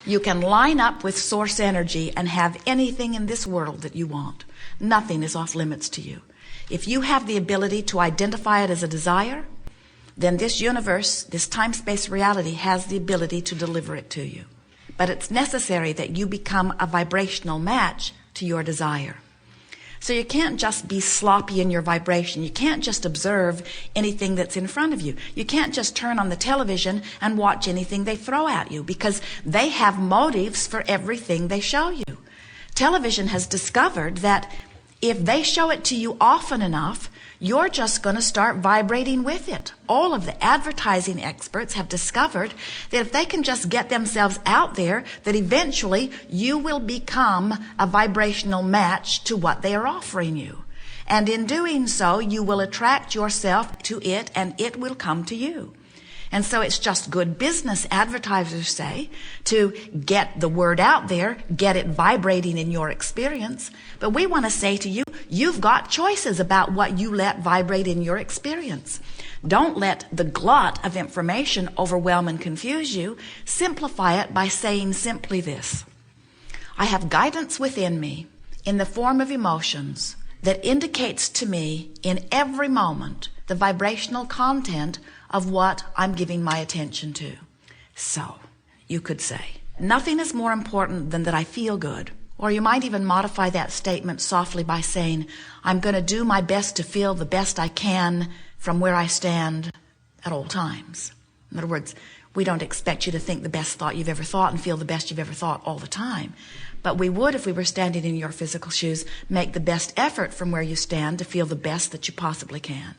You can line up with source energy and have anything in this world that you want. Nothing is off limits to you. If you have the ability to identify it as a desire, then this universe, this time-space reality, has the ability to deliver it to you. But it's necessary that you become a vibrational match to your desire. So you can't just be sloppy in your vibration. You can't just observe anything that's in front of you. You can't just turn on the television and watch anything they throw at you, because they have motives for everything they show you. Television has discovered that if they show it to you often enough, you're just going to start vibrating with it. All of the advertising experts have discovered that if they can just get themselves out there, that eventually you will become a vibrational match to what they are offering you. And in doing so, you will attract yourself to it, and it will come to you. And so it's just good business, advertisers say, to get the word out there, get it vibrating in your experience. But we want to say to you, you've got choices about what you let vibrate in your experience. Don't let the glut of information overwhelm and confuse you. Simplify it by saying simply this: I have guidance within me in the form of emotions that indicates to me in every moment the vibrational content of what I'm giving my attention to. So, you could say, nothing is more important than that I feel good. Or you might even modify that statement softly by saying, I'm going to do my best to feel the best I can from where I stand at all times. In other words, we don't expect you to think the best thought you've ever thought and feel the best you've ever thought all the time. But we would, if we were standing in your physical shoes, make the best effort from where you stand to feel the best that you possibly can.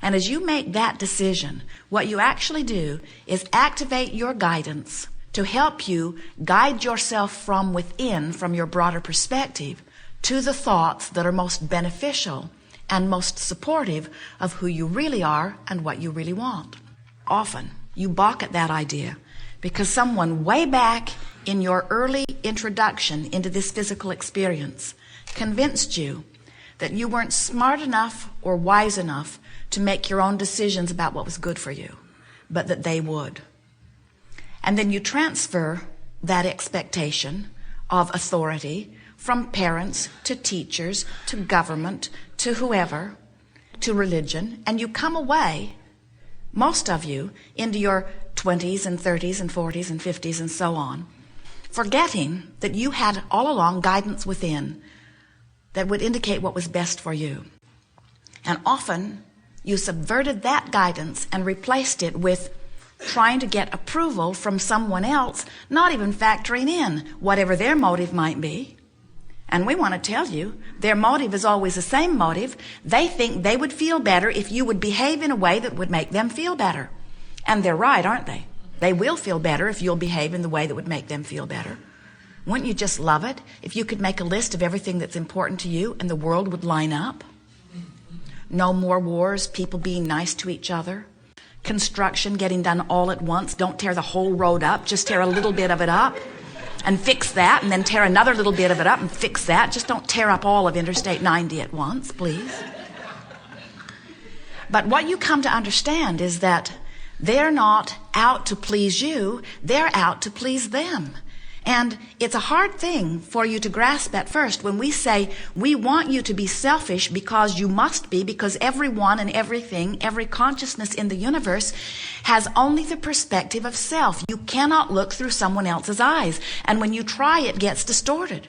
And as you make that decision, what you actually do is activate your guidance to help you guide yourself from within, from your broader perspective, to the thoughts that are most beneficial and most supportive of who you really are and what you really want. Often, you balk at that idea because someone way back in your early introduction into this physical experience convinced you that you weren't smart enough or wise enough to make your own decisions about what was good for you, but that they would. And then you transfer that expectation of authority from parents to teachers to government to whoever, to religion, and you come away, most of you, into your 20s and 30s and 40s and 50s and so on, forgetting that you had all along guidance within that would indicate what was best for you. And often you subverted that guidance and replaced it with trying to get approval from someone else, not even factoring in whatever their motive might be. And we want to tell you, their motive is always the same motive. They think they would feel better if you would behave in a way that would make them feel better. And they're right, aren't they? They will feel better if you'll behave in the way that would make them feel better. Wouldn't you just love it if you could make a list of everything that's important to you and the world would line up? No more wars, people being nice to each other. Construction getting done all at once. Don't tear the whole road up, just tear a little bit of it up and fix that, and then tear another little bit of it up and fix that. Just don't tear up all of Interstate 90 at once, please. But what you come to understand is that they're not out to please you, they're out to please them. And it's a hard thing for you to grasp at first when we say we want you to be selfish because you must be, because everyone and everything, every consciousness in the universe has only the perspective of self. You cannot look through someone else's eyes. And when you try, it gets distorted.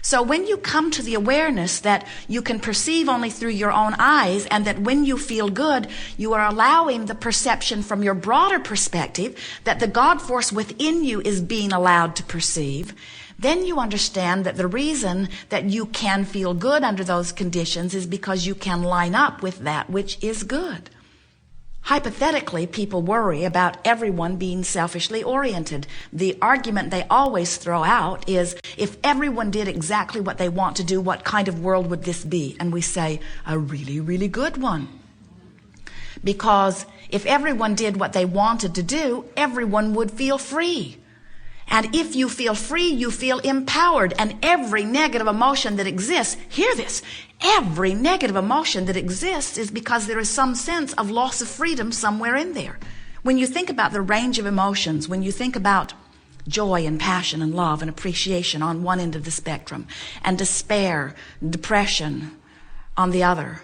So when you come to the awareness that you can perceive only through your own eyes, and that when you feel good, you are allowing the perception from your broader perspective that the God force within you is being allowed to perceive, then you understand that the reason that you can feel good under those conditions is because you can line up with that which is good. Hypothetically, people worry about everyone being selfishly oriented. The argument they always throw out is, if everyone did exactly what they want to do, what kind of world would this be? And we say, a really, really good one. Because if everyone did what they wanted to do, everyone would feel free. And if you feel free, you feel empowered. And every negative emotion that exists, hear this, every negative emotion that exists is because there is some sense of loss of freedom somewhere in there. When you think about the range of emotions, when you think about joy and passion and love and appreciation on one end of the spectrum, and despair, depression on the other.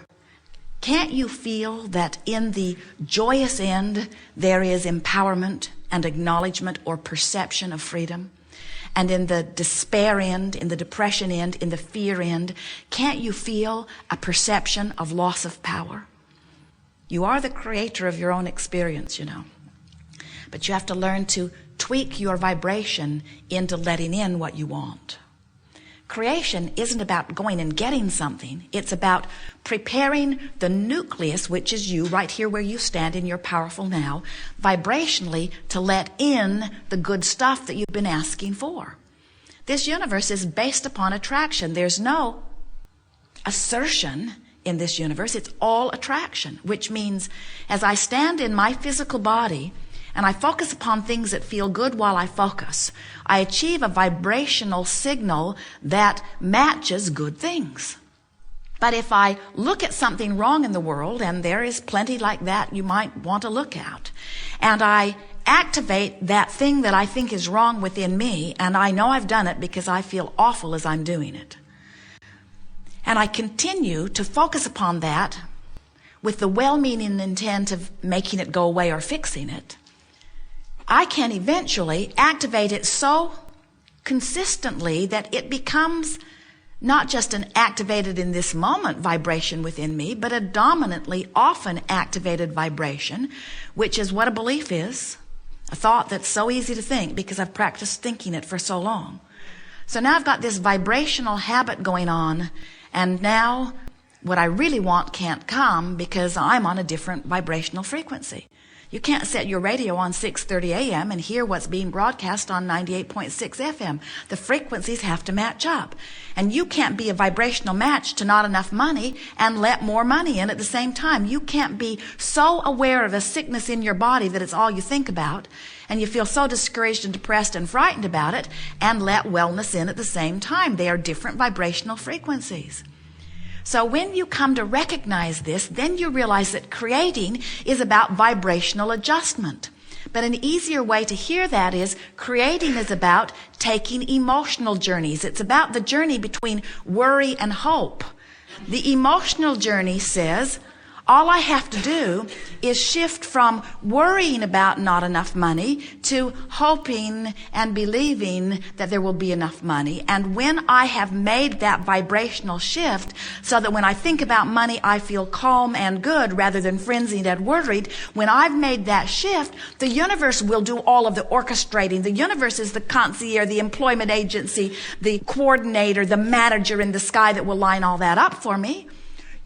Can't you feel that in the joyous end there is empowerment and acknowledgement or perception of freedom? And in the despair end, in the depression end, in the fear end, can't you feel a perception of loss of power? You are the creator of your own experience, you know. But you have to learn to tweak your vibration into letting in what you want. Creation isn't about going and getting something. It's about preparing the nucleus, which is you, right here where you stand in your powerful now, vibrationally to let in the good stuff that you've been asking for. This universe is based upon attraction. There's no assertion in this universe. It's all attraction, which means as I stand in my physical body and I focus upon things that feel good while I focus, I achieve a vibrational signal that matches good things. But if I look at something wrong in the world, and there is plenty like that you might want to look at, and I activate that thing that I think is wrong within me, and I know I've done it because I feel awful as I'm doing it, and I continue to focus upon that with the well-meaning intent of making it go away or fixing it, I can eventually activate it so consistently that it becomes not just an activated in this moment vibration within me, but a dominantly often activated vibration, which is what a belief is, a thought that's so easy to think because I've practiced thinking it for so long. So now I've got this vibrational habit going on, and now what I really want can't come because I'm on a different vibrational frequency. You can't set your radio on 6:30 a.m. and hear what's being broadcast on 98.6 FM. The frequencies have to match up. And you can't be a vibrational match to not enough money and let more money in at the same time. You can't be so aware of a sickness in your body that it's all you think about, and you feel so discouraged and depressed and frightened about it, and let wellness in at the same time. They are different vibrational frequencies. So when you come to recognize this, then you realize that creating is about vibrational adjustment. But an easier way to hear that is creating is about taking emotional journeys. It's about the journey between worry and hope. The emotional journey says, all I have to do is shift from worrying about not enough money to hoping and believing that there will be enough money. And when I have made that vibrational shift so that when I think about money, I feel calm and good rather than frenzied and worried, when I've made that shift, the universe will do all of the orchestrating. The universe is the concierge, the employment agency, the coordinator, the manager in the sky that will line all that up for me.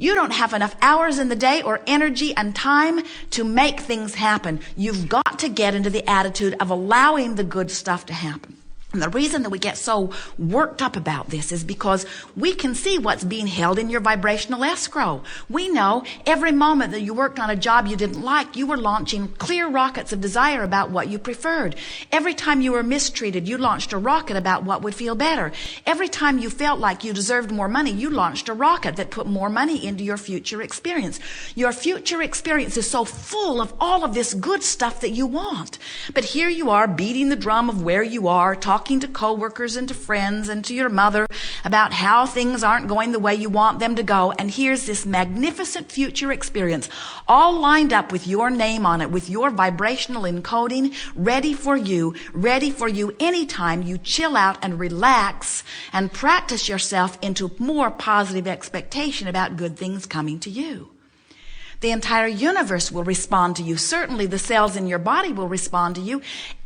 You don't have enough hours in the day or energy and time to make things happen. You've got to get into the attitude of allowing the good stuff to happen. And the reason that we get so worked up about this is because we can see what's being held in your vibrational escrow. We know every moment that you worked on a job you didn't like, you were launching clear rockets of desire about what you preferred. Every time you were mistreated, you launched a rocket about what would feel better. Every time you felt like you deserved more money, you launched a rocket that put more money into your future experience. Your future experience is so full of all of this good stuff that you want. But here you are beating the drum of where you are, talking to coworkers and to friends and to your mother about how things aren't going the way you want them to go. And here's this magnificent future experience all lined up with your name on it, with your vibrational encoding, ready for you anytime you chill out and relax and practice yourself into more positive expectation about good things coming to you. The entire universe will respond to you. Certainly the cells in your body will respond to you.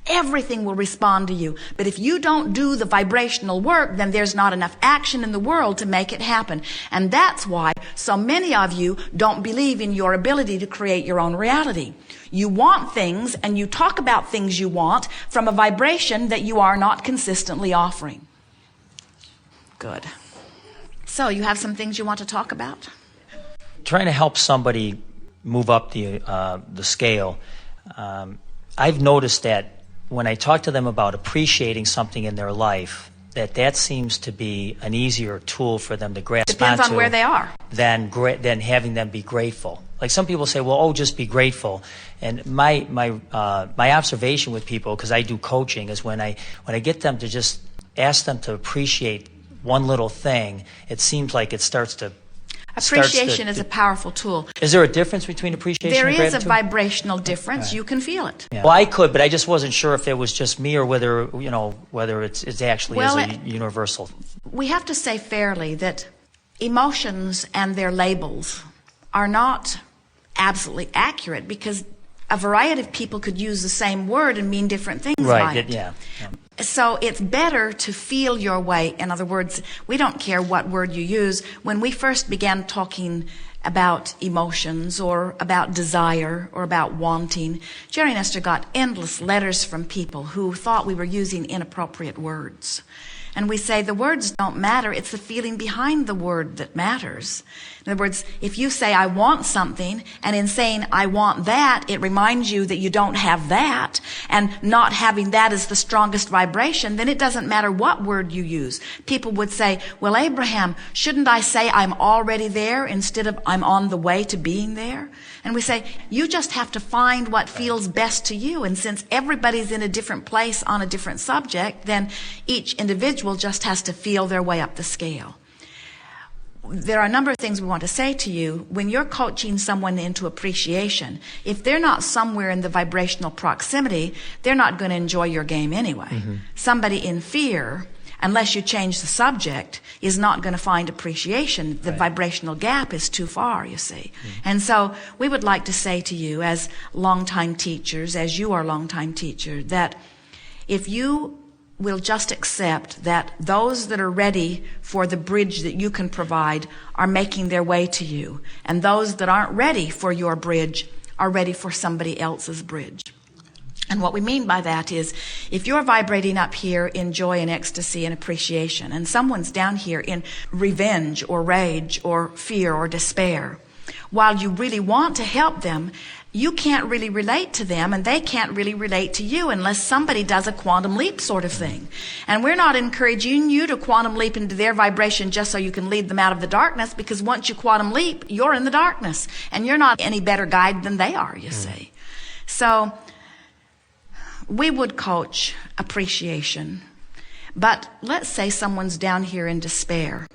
Everything will respond to you. But if you don't do the vibrational work, then there's not enough action in the world to make it happen. And that's why so many of you don't believe in your ability to create your own reality. You want things and you talk about things you want from a vibration that you are not consistently offering. Good. So you have some things you want to talk about? Trying to help somebody move up the scale, I've noticed that when I talk to them about appreciating something in their life, that seems to be an easier tool for them to grasp onto. Depends on where they are. Than having them be grateful. Like some people say, well, oh, just be grateful. And my observation with people, because I do coaching, is when I get them to just ask them to appreciate one little thing, it seems like it starts to... Appreciation is a powerful tool. Is there a difference between appreciation and gratitude? There is a vibrational difference. Right. You can feel it. Yeah. Well, I could, but I just wasn't sure if it was just me or whether it's actually is a universal. We have to say fairly that emotions and their labels are not absolutely accurate, because a variety of people could use the same word and mean different things by it. Yeah. So it's better to feel your way. In other words, we don't care what word you use. When we first began talking about emotions or about desire or about wanting, Jerry and Esther got endless letters from people who thought we were using inappropriate words. And we say the words don't matter, it's the feeling behind the word that matters. In other words, if you say, I want something, and in saying, I want that, it reminds you that you don't have that, and not having that is the strongest vibration, then it doesn't matter what word you use. People would say, well, Abraham, shouldn't I say I'm already there instead of I'm on the way to being there? And we say, you just have to find what feels best to you. And since everybody's in a different place on a different subject, then each individual just has to feel their way up the scale. There are a number of things we want to say to you. When you're coaching someone into appreciation, if they're not somewhere in the vibrational proximity, they're not going to enjoy your game anyway. Mm-hmm. Somebody in fear, unless you change the subject, is not going to find appreciation. The vibrational gap is too far, you see. Mm-hmm. And so we would like to say to you as longtime teachers, as you are longtime teachers, that if you will just accept that those that are ready for the bridge that you can provide are making their way to you, and those that aren't ready for your bridge are ready for somebody else's bridge. And what we mean by that is, if you're vibrating up here in joy and ecstasy and appreciation, and someone's down here in revenge or rage or fear or despair, while you really want to help them, you can't really relate to them, and they can't really relate to you unless somebody does a quantum leap sort of thing. And we're not encouraging you to quantum leap into their vibration just so you can lead them out of the darkness, because once you quantum leap, you're in the darkness, and you're not any better guide than they are, you see. So we would coach appreciation, but let's say someone's down here in despair.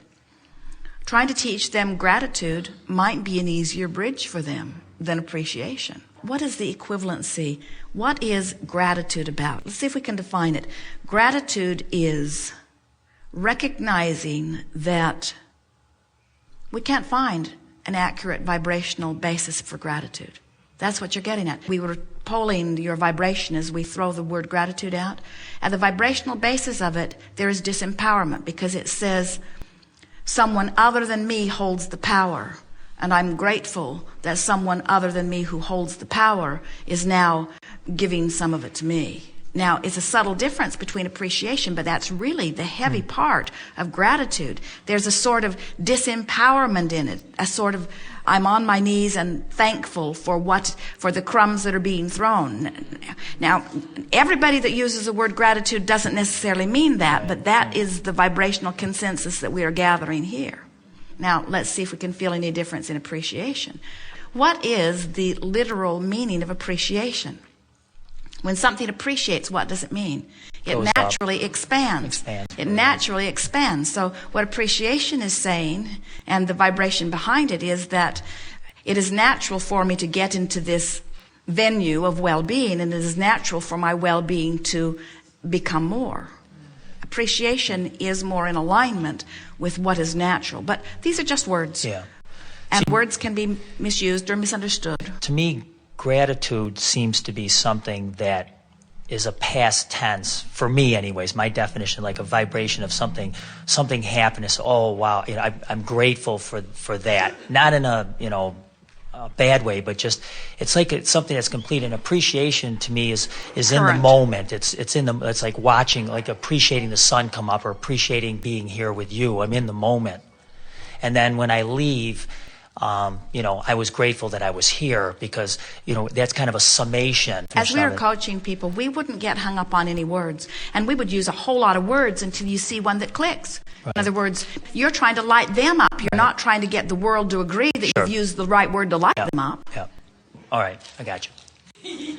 Trying to teach them gratitude might be an easier bridge for them than appreciation. What is the equivalency? What is gratitude about? Let's see if we can define it. Gratitude is recognizing that we can't find an accurate vibrational basis for gratitude. That's what you're getting at. We were polling your vibration as we throw the word gratitude out. At the vibrational basis of it, there is disempowerment, because it says, someone other than me holds the power, and I'm grateful that someone other than me who holds the power is now giving some of it to me. Now, it's a subtle difference between appreciation, but that's really the heavy part of gratitude. There's a sort of disempowerment in it, a sort of, I'm on my knees and thankful for the crumbs that are being thrown. Now, everybody that uses the word gratitude doesn't necessarily mean that, but that is the vibrational consensus that we are gathering here. Now, let's see if we can feel any difference in appreciation. What is the literal meaning of appreciation? When something appreciates, what does it mean? It naturally expands. It naturally expands. So what appreciation is saying, and the vibration behind it, is that it is natural for me to get into this venue of well-being, and it is natural for my well-being to become more. Appreciation is more in alignment with what is natural. But these are just words. Yeah. And words can be misused or misunderstood. To me, gratitude seems to be something that is a past tense, for me anyways, my definition, like a vibration of something happiness. Oh, wow, I'm grateful for that. Not in a bad way, but just it's something that's complete. And appreciation to me is in the moment. It's like watching, like appreciating the sun come up, or appreciating being here with you. I'm in the moment. And then when I leave, I was grateful that I was here because, that's kind of a summation. As we were coaching people, we wouldn't get hung up on any words. And we would use a whole lot of words until you see one that clicks. Right. In other words, you're trying to light them up. You're not trying to get the world to agree that you've used the right word to light them up. Yeah. All right. I got you.